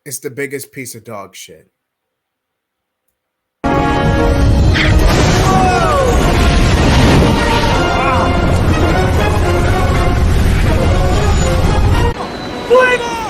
It's the biggest piece of dog shit. Flame on!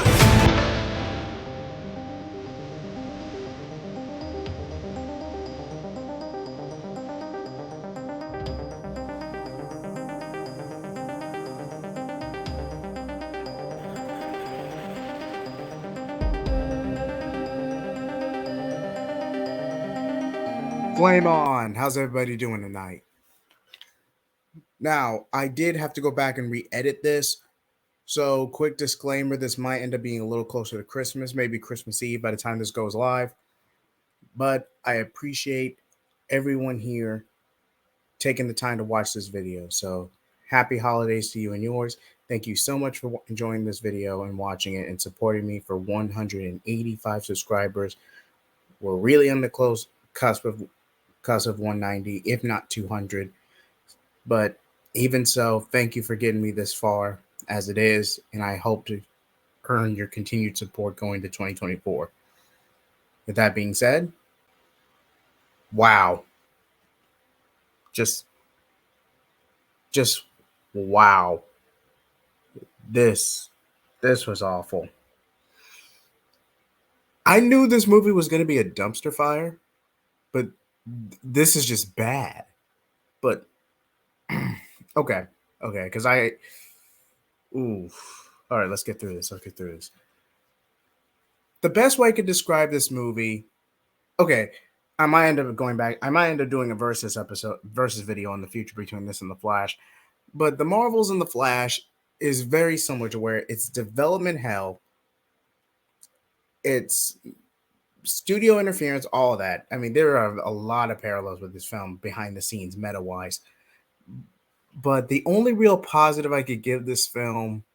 Flame on! How's everybody doing tonight? Now, I did have to go back and re-edit this. So, quick disclaimer, this might end up being a little closer to Christmas, maybe Christmas Eve by the time this goes live. But I appreciate everyone here taking the time to watch this video. So, happy holidays to you and yours. Thank you so much for enjoying this video and watching it and supporting me for 185 subscribers. We're really on the close cusp of 190, if not 200. But even so, thank you for getting me this far as it is, and I hope to earn your continued support going to 2024. With that being said, wow. Just wow. This was awful. I knew this movie was going to be a dumpster fire, but this is just bad. But okay, because all right, let's get through this. The best way I could describe this movie, okay, I might end up doing a versus video in the future between this and The Flash. But The Marvels and The Flash is very similar to where it's development hell. It's studio interference, all of that. I mean, there are a lot of parallels with this film behind the scenes, meta-wise. But the only real positive I could give this film,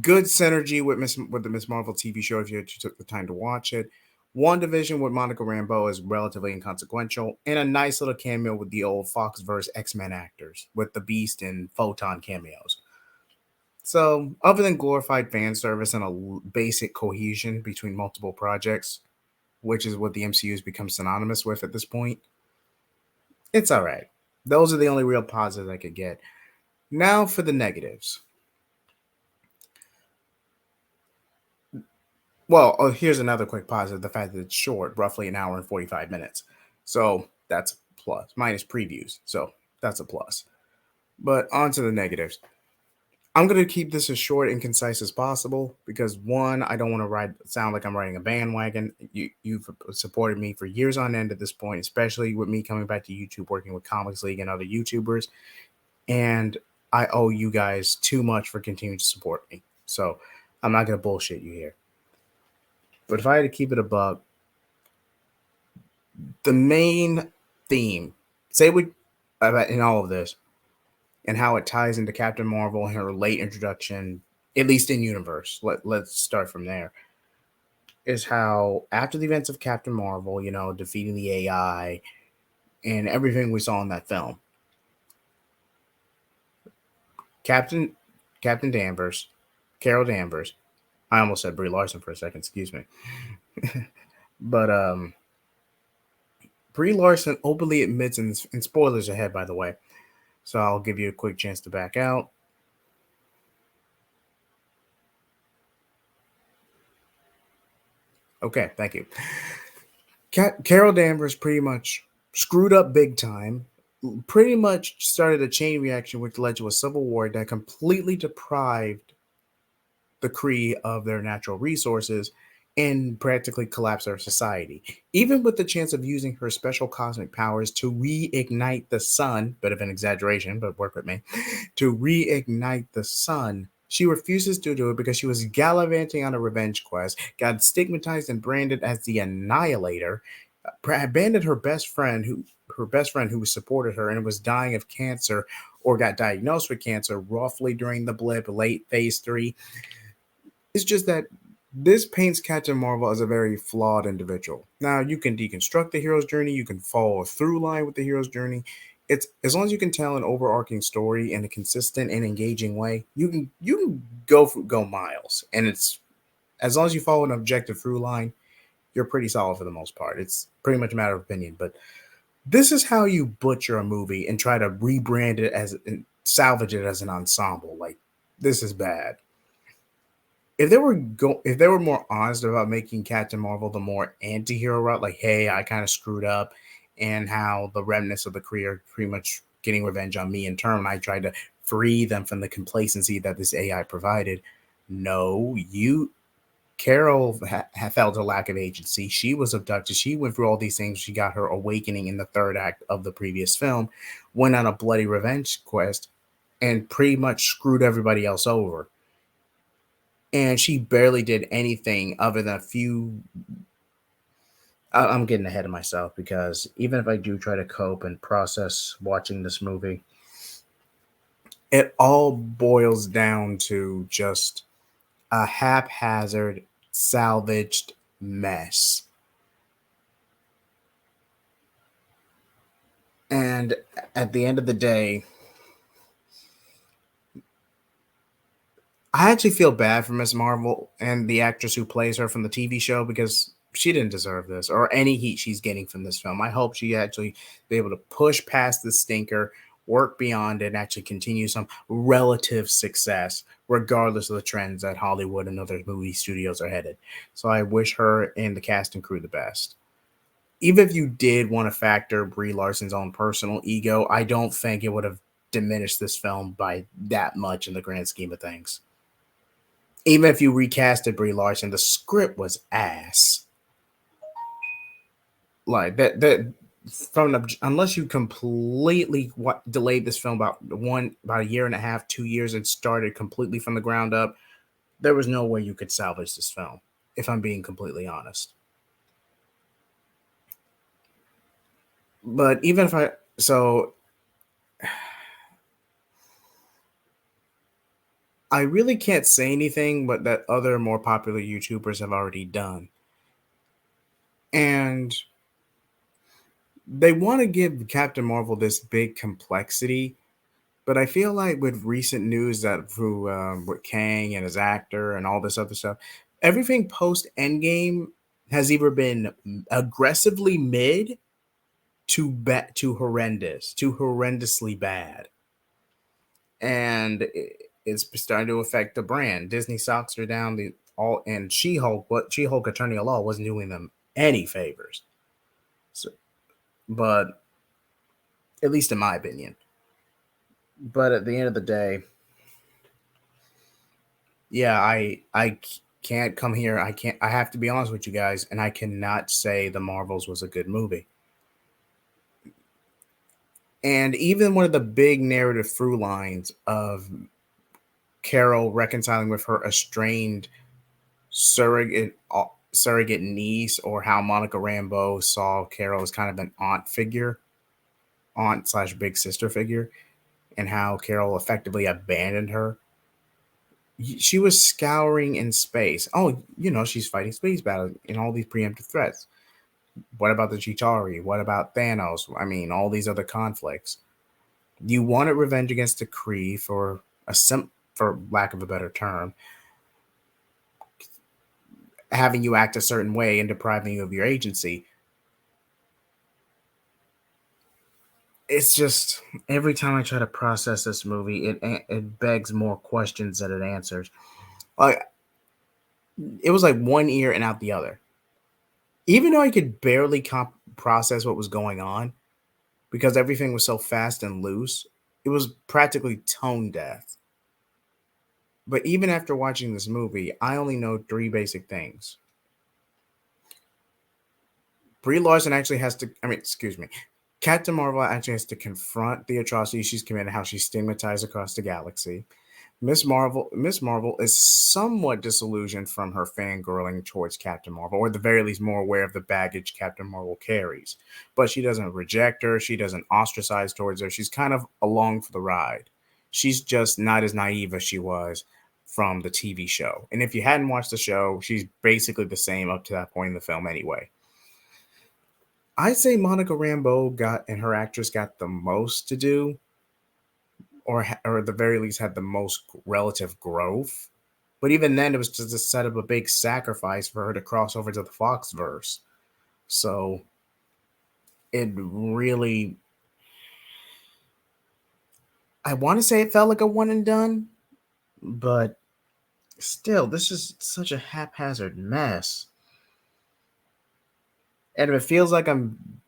good synergy with the Miss Marvel TV show if you took the time to watch it. WandaVision with Monica Rambeau is relatively inconsequential, and a nice little cameo with the old Foxverse X-Men actors with the Beast and Photon cameos. So, other than glorified fan service and a basic cohesion between multiple projects, which is what the MCU has become synonymous with at this point, it's all right. Those are the only real positives I could get. Now for the negatives. Well, here's another quick positive, the fact that it's short, roughly an hour and 45 minutes. So that's a plus, minus previews. So that's a plus. But on to the negatives. I'm going to keep this as short and concise as possible because, one, I don't want to sound like I'm riding a bandwagon. You've supported me for years on end at this point, especially with me coming back to YouTube, working with Comics League and other YouTubers. And I owe you guys too much for continuing to support me. So I'm not going to bullshit you here. But if I had to keep it a buck, the main theme, in all of this, and how it ties into Captain Marvel and her late introduction, at least in universe. Let's start from there. Is how after the events of Captain Marvel, defeating the AI and everything we saw in that film, Captain Danvers, Carol Danvers. I almost said Brie Larson for a second. Excuse me. But Brie Larson openly admits, and spoilers ahead, by the way, so I'll give you a quick chance to back out. Okay, thank you. Carol Danvers pretty much screwed up big time, pretty much started a chain reaction which led to a civil war that completely deprived the Kree of their natural resources and practically collapse our society. Even with the chance of using her special cosmic powers to reignite the sun, bit of an exaggeration, but work with me, to reignite the sun, she refuses to do it because she was gallivanting on a revenge quest, got stigmatized and branded as the Annihilator, abandoned her best friend who supported her and was dying of cancer or got diagnosed with cancer roughly during the blip, late phase 3. It's just that this paints Captain Marvel as a very flawed individual. Now, you can deconstruct the hero's journey. You can follow a through line with the hero's journey. It's as long as you can tell an overarching story in a consistent and engaging way, you can go miles. And it's as long as you follow an objective through line, you're pretty solid for the most part. It's pretty much a matter of opinion. But this is how you butcher a movie and try to rebrand it as and salvage it as an ensemble. Like, this is bad. If they were more honest about making Captain Marvel the more anti-hero route, like, hey, I kind of screwed up, and how the remnants of the Kree are pretty much getting revenge on me in turn, I tried to free them from the complacency that this AI provided. No, you Carol felt a lack of agency. She was abducted. She went through all these things. She got her awakening in the third act of the previous film, went on a bloody revenge quest, and pretty much screwed everybody else over. And she barely did anything other than a few. I'm getting ahead of myself because even if I do try to cope and process watching this movie, it all boils down to just a haphazard, salvaged mess. And at the end of the day, I actually feel bad for Miss Marvel and the actress who plays her from the TV show because she didn't deserve this or any heat she's getting from this film. I hope she actually be able to push past the stinker, work beyond it, and actually continue some relative success, regardless of the trends that Hollywood and other movie studios are headed. So I wish her and the cast and crew the best. Even if you did want to factor Brie Larson's own personal ego, I don't think it would have diminished this film by that much in the grand scheme of things. Even if you recasted Brie Larson, the script was ass. Like that unless you completely delayed this film about a year and a half, 2 years, and started completely from the ground up, there was no way you could salvage this film. If I'm being completely honest. But even if I really can't say anything but that other more popular YouTubers have already done. And they want to give Captain Marvel this big complexity, but I feel like with recent news that through with Kang and his actor and all this other stuff, everything post Endgame has either been aggressively mid to horrendous, to horrendously bad, and it's starting to affect the brand. Disney stocks are down. The all and She-Hulk, what She-Hulk Attorney at Law wasn't doing them any favors. So, but at least in my opinion. But at the end of the day, yeah, I can't come here. I can't. I have to be honest with you guys, and I cannot say The Marvels was a good movie. And even one of the big narrative through lines of Carol reconciling with her estranged surrogate niece, or how Monica Rambeau saw Carol as kind of an aunt slash big sister figure, and how Carol effectively abandoned her. She was scouring in space. Oh, she's fighting space battles and all these preemptive threats. What about the Chitauri? What about Thanos? I mean, all these other conflicts. You wanted revenge against the Kree for lack of a better term, having you act a certain way and depriving you of your agency. It's just every time I try to process this movie, it begs more questions than it answers. Like, it was like one ear and out the other. Even though I could barely process what was going on because everything was so fast and loose, it was practically tone deaf. But even after watching this movie, I only know three basic things. Brie Larson actually has to, I mean, excuse me, Captain Marvel actually has to confront the atrocities she's committed, how she's stigmatized across the galaxy. Miss Marvel is somewhat disillusioned from her fangirling towards Captain Marvel, or at the very least more aware of the baggage Captain Marvel carries. But she doesn't reject her, she doesn't ostracize towards her. She's kind of along for the ride. She's just not as naive as she was from the TV show. And if you hadn't watched the show, she's basically the same up to that point in the film anyway. I'd say Monica Rambeau and her actress got the most to do, or at the very least had the most relative growth. But even then, it was just to set up a big sacrifice for her to cross over to the Foxverse. So it really, I want to say it felt like a one and done, but still, this is such a haphazard mess. And it feels like I'm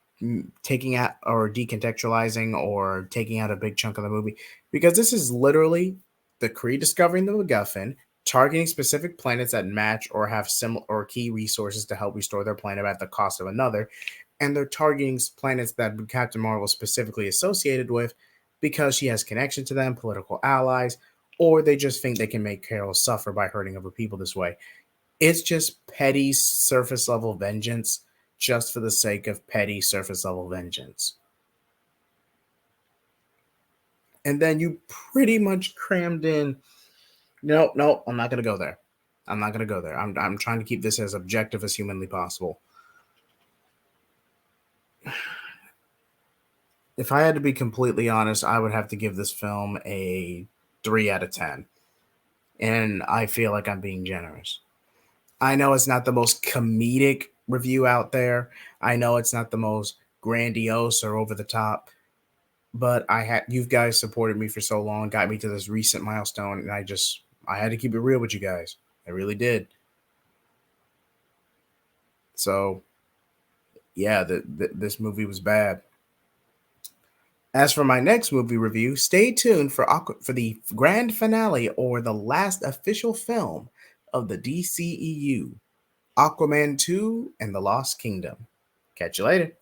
taking out or decontextualizing or taking out a big chunk of the movie, because this is literally the Kree discovering the MacGuffin, targeting specific planets that match or have similar or key resources to help restore their planet at the cost of another, and they're targeting planets that Captain Marvel is specifically associated with because she has connection to them, political allies, or they just think they can make Carol suffer by hurting other people this way. It's just petty surface level vengeance just for the sake of petty surface level vengeance. And then you pretty much crammed in, no, I'm not going to go there. I'm not going to go there. I'm trying to keep this as objective as humanly possible. If I had to be completely honest, I would have to give this film a 3 out of 10. And I feel like I'm being generous. I know it's not the most comedic review out there. I know it's not the most grandiose or over the top, but you guys supported me for so long, got me to this recent milestone, and I had to keep it real with you guys. I really did. So, yeah, this movie was bad. As for my next movie review, stay tuned for the grand finale or the last official film of the DCEU, Aquaman 2 and the Lost Kingdom. Catch you later.